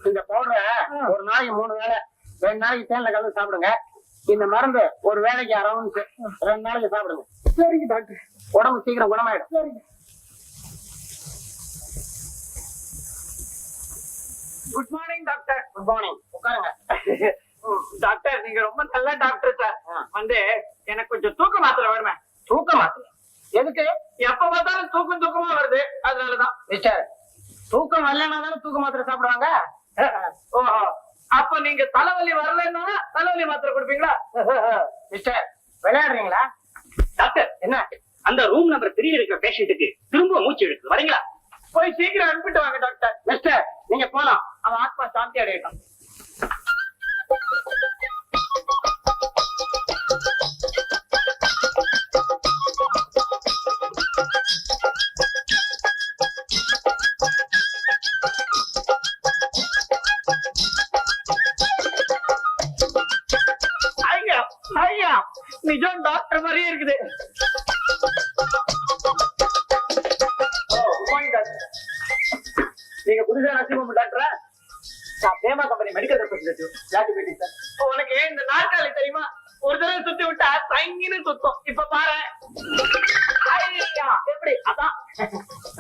இந்த பவுடரை ஒரு நாளைக்கு 3 வேளை 2 நாளைக்கு தேன்ல கலந்து சாப்பிடுங்க. இந்த மருந்து ஒரு வேளைக்கு அரௌண்ட் 2 நாளைக்கு சாப்பிடுங்க. சரிங்க டாக்டர். உடம்பு சீக்கிரம் குணமாயிடும். சரிங்க. Good morning doctor. Good morning. உட்காருங்க. டாக்டர் நீங்க ரொம்ப நல்ல டாக்டர் சார். எனக்கு கொஞ்சம் தூக்க மாத்திரை வேணுமே. தூக்க மாத்திரை எதுக்கு? எப்ப பார்த்தாலும் தூக்கமா வருது, அதனாலதான். மிஸ்டர், தூக்கம் வரலன்னா தானே தூக்க மாத்திரை சாப்பிடுவாங்க. ஓஹோ, அப்ப நீங்க தலைவலி வரலன்னா தலைவலி மாத்திரை கொடுப்பீங்களா? மிஸ்டர், விளையாடுறீங்களா? டாக்டர் என்ன அந்த ரூம் நம்பர் 3 இருக்கிற பேஷண்ட்டுக்கு திரும்ப மூச்சு எடுக்கு வரீங்களா? போய் சீக்கிரம் அனுப்பிட்டு வாங்க டாக்டர். மிஸ்டர், நீங்க போலாம். அவன் ஆத்மா சாந்தி அடையட்டும். நிஜம் டாக்டர் மாதிரியே இருக்குது. நீங்க புதுசா நரசிம்ம டாக்டரா? நான் பேமா கம்பெனி மெடிக்கல் ரெப்ரசன்டேட்டிவ். உனக்கு இந்த நாற்காலி தெரியுமா? ஒரு தடவை சுத்தி விட்டா தங்கின்னு சுத்தம். இப்ப பாரு எப்படி. அதான்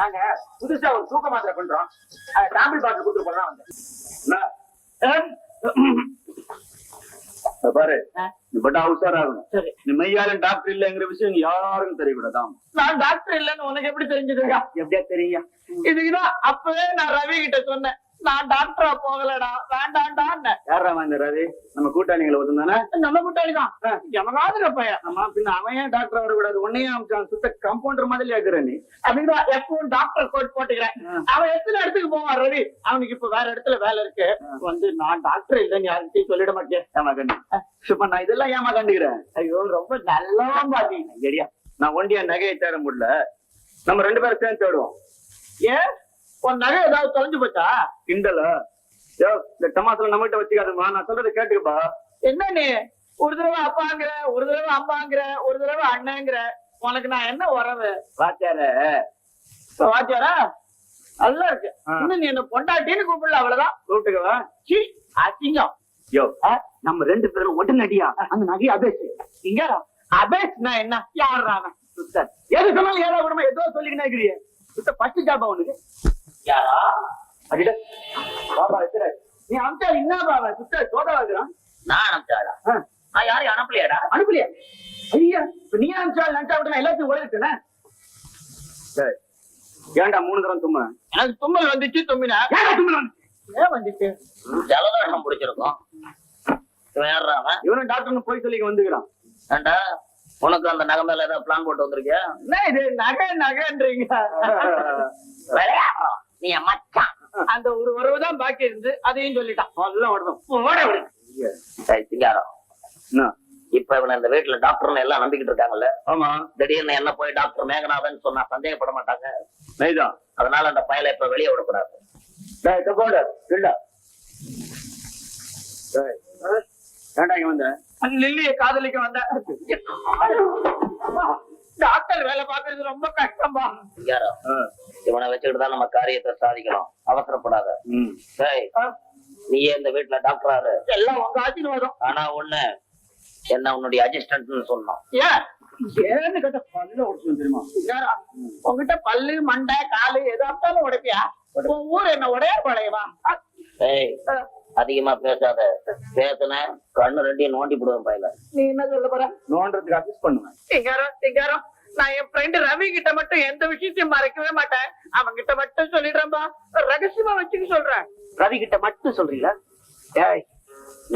நாங்க புதுசா ஒரு தூக்க மாத்திரை பண்றோம். சாம்பிள் பாட்டில் கொடுத்து போலாம் வந்தேன். பாரு, பட் உஷாராகணும். சரி, நீ மெய்யாலும் டாக்டர் இல்லங்கிற விஷயம் யாருக்கும் தெரியக்கூடாதான். நான் டாக்டர் இல்லன்னு உனக்கு எப்படி தெரிஞ்சதுங்க? எப்படியா தெரியும்? இதுக்குதான் அப்பவே நான் ரவி கிட்ட சொன்னேன், நான் டாக்டரா போகலடா, வேண்டாண்டான்னு. யாரா இந்த ரவி? நம்ம கூட்டாளிகளை ஒதுந்தானே? நம்ம கூட்டாளிதான். எவனாவது பையன். ஆமா, பின்ன அவன் ஏன் டாக்டர் வரக்கூடாது? உன்னையும் அமைச்சான் சுத்த கம்பவுண்டர் மாதிரி ஆக்குற நீ. அப்படிதான் எப்பவும் டாக்டர் கோட் போட்டுக்கிறேன். அவன் எத்தனை இடத்துக்கு போவான் ரவி? அவனுக்கு இப்ப வேற இடத்துல வேலை இருக்கு. நான் டாக்டர் இல்லைன்னு யாருக்கிட்டையும் சொல்லிட மாட்டேன். ஏமா கண்டு சும்மா நான் இதெல்லாம் ஏமா கண்டுக்கிறேன்? ஐயோ, ரொம்ப நல்லவா பாத்தீங்க. நான் ஒண்டியா நகையை தேட முடியல, நம்ம 2 பேரும் சேர்ந்து தேடுவோம். ஏன் உன் நகை ஏதாவது தொலைஞ்சு போச்சா? கிண்டல இந்த டமாசுல நம்ம கிட்ட வச்சுக்காதுமா. நான் சொல்றதை கேட்டுக்கப்பா. என்ன நீ ஒரு தடவை அப்பாங்கிற, ஒரு தடவை அம்மாங்கிற, ஒரு தடவை அண்ணங்கிற? உனக்கு நான் என்ன உறவு? வாத்தியார வாத்தியாரா? நல்லா இருக்கு. இன்னும் நீ என்ன பொண்டாட்டின்னு கூப்பிடல, அவ்வளவுதான். கூப்பிட்டுக்கவா? சி, அசிங்கம். யோ, நம்ம 2 பேரும் உடனடியா அந்த நகையை அபேஸ். இங்க அபேஸ்னா என்ன? யாரு சுத்தர் எது சொன்னாலும் ஏதோ விடமா ஏதோ சொல்லிக்கினே இருக்கிறீ. சுத்த பச்சு ஜாபா உனக்கு. யாரா? அடிட பாபா எத்தனை நீ அமிச்சா என்ன பாபா சுத்த சோதா வைக்கிறான்? நான் அனுப்பிச்சாடா? நான் யாரையும் அனுப்பலையாடா. அனுப்பலையா? ஐயா, இப்ப நீ அனுப்பிச்சா நினைச்சா விட்டு நான் எல்லாத்தையும் உழைச்சுனே. ஏன்டா 3 தரம் தும்மா? எனக்கு தும்மல் வந்துச்சு. தும்மினா ஏன் வந்துச்சு? ஜலதோஷம் பிடிச்சிருக்கும். இவனும் டாக்டர்னு போய் சொல்லி வந்துக்கிறான். ஏண்டா, உனக்கு அந்த நகை மேல ஏதாவது பிளான் போட்டு வந்திருக்கியா? என்ன இது நகை நகைன்றீங்க? விளையாடுறோம். நீ மச்சான். அந்த ஒரு உறவு தான் பாக்கி இருந்து அதையும் சொல்லிட்டான். ஓட விடு. சரி சிங்காரம், இப்ப இவனை இந்த வீட்டுல டாக்டர்னு எல்லாம் நம்பிக்கிட்டு இருக்காங்கல்ல? ஆமா. திடீர்னு என்ன போய் டாக்டர் மேகநாதன் சொன்னா சந்தேகப்பட மாட்டாங்க? நைதான். அதனால அந்த பயலை இப்ப வெளியே விடக்கூடாது. ஏன்டா இங்க வந்த? லில்லிய காதலிக்க வந்த. டாக்டர் வேலை பாக்குறது ரொம்ப கஷ்டம்பா. சிங்காரம், இவனை வச்சுக்கிட்டு தான் நம்ம காரியத்தை சாதிக்கணும். அவசரப்படாத. நீயே இந்த வீட்டுல டாக்டராரு. எல்லாம் உங்க ஆசீர்வாதம். ஆனா ஒண்ணு, என்ன உன்னுடைய அசிஸ்டன்ட்னு சொன்னோம். ஏன்னு கேட்ட பல்ல உடைச்சு தெரியுமா? உங்ககிட்ட பல்லு மண்டை காலு எதாத்தாலும் உடைப்பியா? உன் ஊர் என்ன உடையார் பாளையமா? அதிகமா பேசாத. பேசுன கண்ணு 2 நோண்டி போடுவேன் பையல. நீ என்ன சொல்ல போற? நோன்றதுக்கு அசிஸ்ட் பண்ணுவேன். சிங்காரம், நான் என் ஃப்ரெண்டு ரவி கிட்ட மட்டும் எந்த விஷயத்தையும் மறைக்கவே மாட்டேன். அவன் கிட்ட மட்டும் சொல்லிடுறேன்பா. ரகசியமா வச்சுக்க சொல்றேன். ரவி கிட்ட மட்டும் சொல்றீங்களா?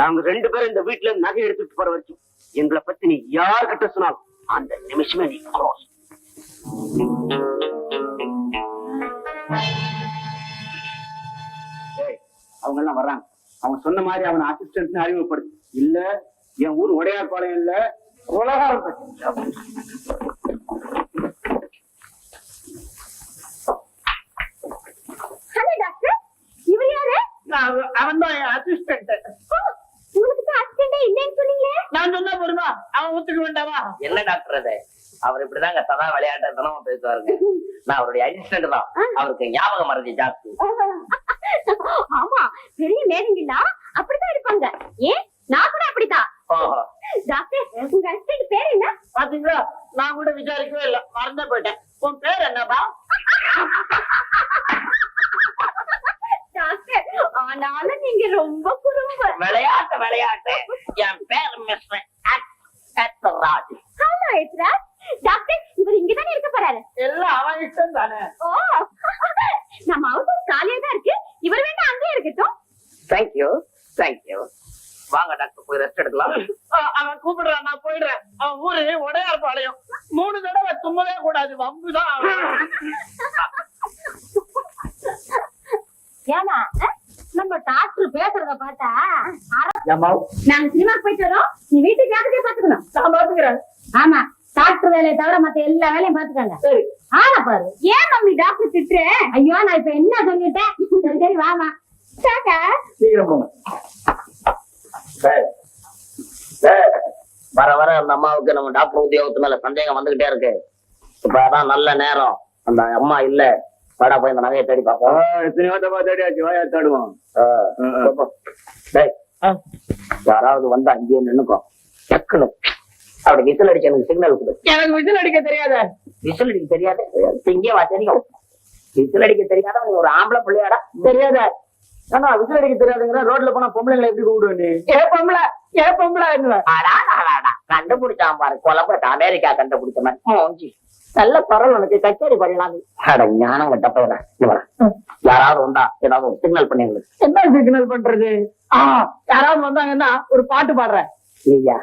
நாங்க 2 பேரும் இந்த வீட்டுல நகை எடுத்துட்டு போற வரைக்கும் எங்களை பத்தி நீ யார்கிட்ட சொன்னாலும் அந்த நிமிஷமே நீ க்ளோஸ். அவங்க எல்லாம் வர்றாங்க. அவன் சொன்ன மாதிரி அவன் அசிஸ்டன்ட் அறிமுகப்படுத்து. இல்ல என் ஊர் உடையார் பாளையம் இல்ல, உலகாரம். அவன் தான் என் அசிஸ்டன்ட். நான் சொன்னா போருமா? அவன் ஒத்துக்க வேண்டாமா? என்ன டாக்டர் அது? அவர் இப்படிதாங்க சதா விளையாட்ட தினமும் பேசுவாருங்க. நான் அவருடைய அசிஸ்டன்ட் தான். அவருக்கு ஞாபகம் மறதி ஜாஸ்தி. ஆமா, பெரிய மேதைங்களா அப்படித்தான் இருப்பாங்க. ஏன் நான் கூட அப்படித்தான். டாக்டர், உங்க ஹஸ்பண்ட் பேர் என்ன? பாத்தீங்களா, நான் கூட விசாரிக்கவே இல்ல, மறந்தே போயிட்டேன். உன் பேர் என்னப்பா? டாக்டர், ஆனாலும் நீங்க ரொம்ப குறும்பு. விளையாட்டு என் பேர் mister Raj. Hello Ethiraj. Doctor, இவர் இங்கதானே இருக்க போறாரு? எல்லாம் அவன் இஷ்டம் தானே. ஓ, நம்ம ஹவுஸ் காலியா தான் இருக்கு. இவர் வேணா அங்கே இருக்கட்டும். தேங்க்யூ. வாங்க டாக்டர், போய் ரெஸ்ட் எடுக்கலாம். அவன் கூப்பிடுறான், நான் போயிடுறேன். அவன் ஊரு உடையார் பாளையம். 3 தடவை தும்மவே கூடாது, வம்புதான். ஏமா, நம்ம டாக்டர் பேசுறத பார்த்தா நாங்க சினிமாக்கு போயிட்டு வரோம். நீ வீட்டுக்கு ஜாக்கிரதையா பாத்துக்கணும். நான் பாத்துக்கிறேன். ஆமா, டாக்டர் வேலையை தவிர மத்த எல்லா வேலையும் பாத்துக்காங்க. சரி. ஆனா பாரு, ஏன் மம்மி டாக்டர் திட்டுற? ஐயோ, நான் இப்ப என்ன சொல்லிட்டேன்? சரி சரி, வாமா. டாடா. சீக்கிரம் போங்க. வர வர அந்த அம்மாவுக்கு நம்ம டாக்டர் உத்தியோகத்து மேல சந்தேகம் வந்துகிட்டே இருக்கு. இப்ப அதான் நல்ல நேரம். அந்த அம்மா இல்ல, வாடா போய் இந்த நகையை தேடி பார்ப்போம். யாராவது வந்து அங்கேயே நின்னுக்கும். டக்குனு அப்படி விசில் அடிச்சு எனக்கு சிக்னல் கொடு. எனக்கு விசில் அடிக்க தெரியாத. விசில் அடிக்க தெரியாது? இங்கே வா, தெரியும். விசில் அடிக்க தெரியாத ஒரு ஆம்பளை பிள்ளையாடா? தெரியாத. ஆனா விசில் அடிக்க தெரியாதுங்கிற, ரோட்ல போனா பொம்பளைங்களை எப்படி கூப்பிடுவ நீ? ஏ பொம்பளை கண்டுபிடிச்சான் பாரு, கொலப்பட்ட அமெரிக்கா கண்டுபிடிச்ச மாதிரி. நல்ல பரவல் உனக்கு கச்சேரி பண்ணலாம். ஞானம் கட்ட போற. யாராவது வந்தா ஏதாவது சிக்னல் பண்ணி எங்களுக்கு. என்ன சிக்னல் பண்றது? யாராவது வந்தாங்கன்னா ஒரு பாட்டு பாடுறேன். இல்லையா,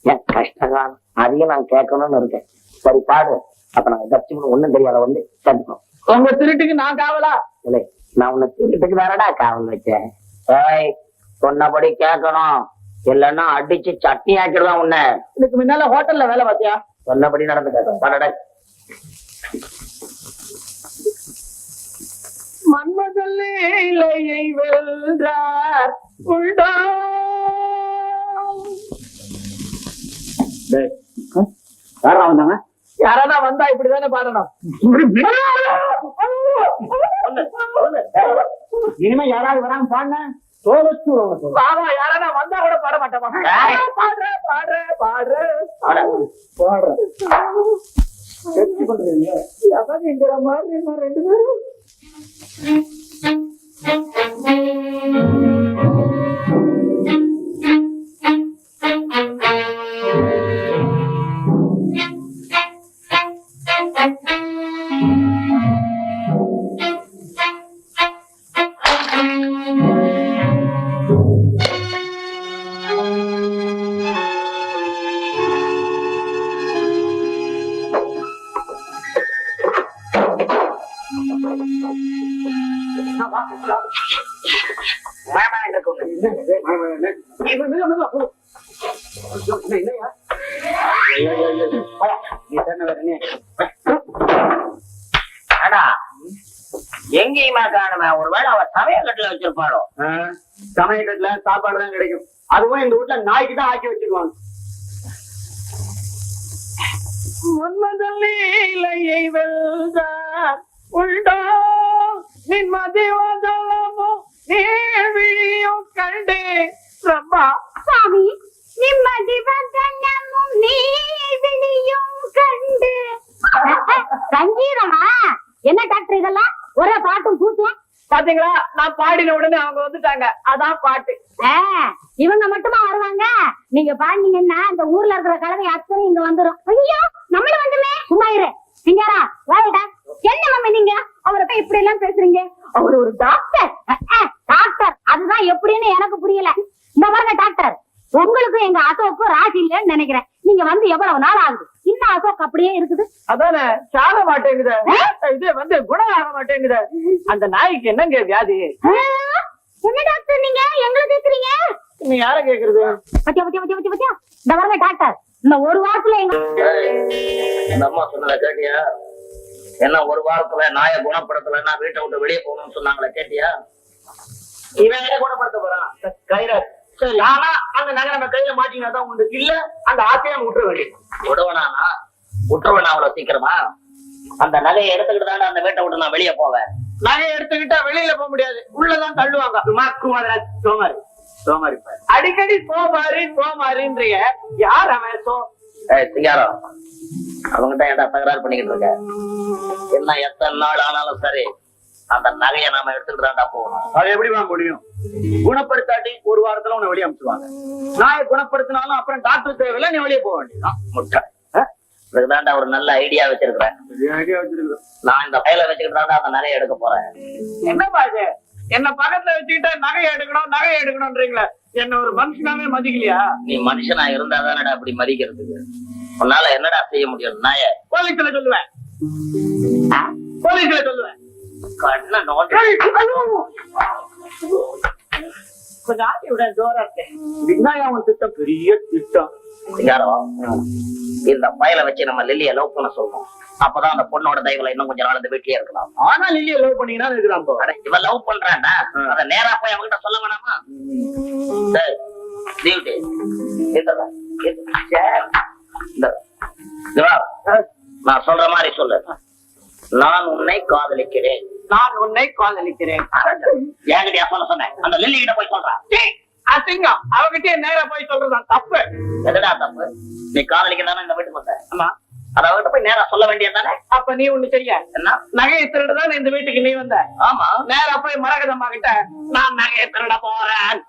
என் கஷ்டகாலம் அதையும் நான் கேட்கணும்னு இருக்கேன். சரி பாடு. அப்ப நாங்க கட்சி ஒண்ணும் தெரியாத வந்து கண்டிப்போம். உங்க திருட்டுக்கு நான் காவலா? இல்லை, நான் உன்னை திருட்டுக்கு தானடா காவல் வச்சேன். ஏய், சொன்னபடி கேட்கணும், இல்லன்னா அடிச்சு சட்னி ஆக்கிடுவான் உன்னை. இதுக்கு முன்னால ஹோட்டல்ல வேலை பார்த்தியா? சொன்னபடி நடந்துக்க. பாடட. மன்மதல் இலையை வென்றார் உண்டோ? யாராவது வந்தா இப்படிதானே பாடணும். இனிமே யாராவது வராம பாடின பாவா, யாராவது வந்தா கூட பாட மாட்டோமா? பாடுற பாடுற பாடுற பாடுற என்கிற மாதிரி 2 பேரும். எங்கேயுமா காணுமே? ஒருவேளை அவ சமையக்கட்டுல வச்சிருப்பாளோ? சமயக்கட்டுல சாப்பாடு தான் கிடைக்கும். அதுவும் இந்த வீட்டுல நாய்க்கு தான் ஆக்கி வச்சுக்குவாங்க. மன்மதல் இலையை வென்றார் உண்டோ? நின்மதிவதலமோ நீழ்விழியும் கண்டே ரப்பா. சாமி, நிம்மதி வதனமும் நீவிழியும் கண்டு. சங்கீதமா? என்ன டாக்டர் இதெல்லாம்? ஒரே பாட்டும் கூத்தும். பாத்தீங்களா, நான் பாடின உடனே அவங்க வந்துட்டாங்க. அதான் பாட்டு. இவங்க மட்டுமா வருவாங்க? நீங்க பாடினீங்கன்னா இந்த ஊர்ல இருக்கிற கலவை அத்தனை இங்க வந்துரும். ஐயோ, நம்மள வந்துமே. சும்மா இரு சிங்காரா, வாடா. என்ன மம்மி நீங்க அவரை போய் இப்படி எல்லாம் பேசுறீங்க? அவர் ஒரு டாக்டர். டாக்டர் அதுதான் எப்படின்னு எனக்கு புரியல. இந்த பாருங்க டாக்டர், உங்களுக்கு எங்க அசோக்கும் ராசி இல்லைன்னு நினைக்கிறேன். நீங்க வந்து எவ்வளவு நாள் ஆகுது? இன்னும் அசோக் அப்படியே இருக்குது. அதானே, சாக மாட்டேங்குது. இது குணம் ஆக மாட்டேங்குது. அந்த நாய்க்கு என்னங்க வியாதி? என்ன டாக்டர் நீங்க எங்களை கேக்குறீங்க? நீ யார கேக்குறது? பத்தியா பத்தியா பத்தியா பத்தியா பத்தியா. இந்த பாருங்க டாக்டர், இந்த ஒரு வாரத்துல எங்க அந்த அம்மா சொன்னதை கேட்டியா? என்ன ஒரு வாரத்துல நாயை குணப்படுத்தலன்னா வீட்டை விட்டு வெளியே போகணும்னு சொன்னாங்களே, கேட்டியா? இவன் என்ன குணப்படுத்த போறான்? கயிறு. சரி, ஆனா அந்த நகை நம்ம கையில மாட்டினாதான் உண்டு. இல்ல அந்த ஆசையை விட்டுற வேண்டியது. விடுவனானா? விட்டுருவேனா அவ்வளவு சீக்கிரமா? அந்த நகையை எடுத்துக்கிட்டு தானே அந்த வீட்டை விட்டு நான் வெளியே போவேன். நகையை எடுத்துக்கிட்டா வெளியில போக முடியாது, உள்ளதான் தள்ளுவாங்க. சோமாரி சோமாரி பாரு. அடிக்கடி சோமாரின்றீங்க. யார் அவன்? சிங்காரம், அவங்ககிட்ட ஏன்டா தகராறு பண்ணிக்கிட்டு இருக்க? என்ன எத்தனை நாள் ஆனாலும் சரி, அந்த நகையை நாம எடுத்துக்கிட்டாண்டா போகணும். அது எப்படி வாங்க முடியும்? குணப்படுத்தாட்டி ஒரு வாரத்துல உன்னை வெளியே அனுப்பிச்சுவாங்க. நான் குணப்படுத்தினாலும் அப்புறம் டாக்டர் தேவையில்லை, நீ வெளியே போக வேண்டியதுதான். முட்டை. இதுதான்டா ஒரு நல்ல ஐடியா வச்சிருக்கிறேன். நான் இந்த பையில வச்சுக்கிட்டாண்டா அந்த நகையை எடுக்க போறேன். என்னப்பா இது? என்ன பக்கத்துல வச்சுக்கிட்டா நகையை எடுக்கணும்ன்றீங்களா? என்ன ஒரு மனுஷனாவே மதிக்கலையா? நீ மனுஷனா இருந்தாதானடா அப்படி மதிக்கிறதுக்கு. உன்னால என்னடா செய்ய முடியும்? நாய போலீஸ்ல சொல்லுவேன். கண்ண நோண்டி கொஞ்சம் ஆட்டி விட, ஜோரா இருக்கேன். விநாயகன் திட்டம் பெரிய திட்டம். சிங்காரம், இந்த பையில வச்சு நம்ம லில்லிய லவ் பண்ண சொல்றோம். அப்பதான் அந்த பொண்ணோட தயவுல இன்னும் கொஞ்ச நாள் இந்த வீட்லயே இருக்கலாம். ஆனா லில்லியை லவ் பண்ணீங்கன்னா இருக்கிறான். அட, இவன் லவ் பண்றான்டா, அத நேரா போய் அவங்கிட்ட சொல்ல வேணாமா? சரி, டியூட்டி. நான் சொல்ற மாதிரி சொல்லு. நான் உன்னை காதலிக்கிறேன். என்கிட்டயா சொல்ல சொன்னேன்? அந்த லில்லி கிட்ட போய் சொல்றான். அசிங்கம். அவகிட்டே நேரா போய் சொல்றதான் தப்பு. எதுடா தப்பு? நீ காதலிக்கிறதானே இந்த வீட்டுக்கு வந்த? ஆமா. அத அவகிட்ட போய் நேரா சொல்ல வேண்டியதானே? அப்ப நீ ஒண்ணு செய்ய. என்ன? நகையை திருடுதான் இந்த வீட்டுக்கு நீ வந்த. ஆமா. நேரா போய் மரகதம்மா கிட்ட நான் நகையை திருட போறேன்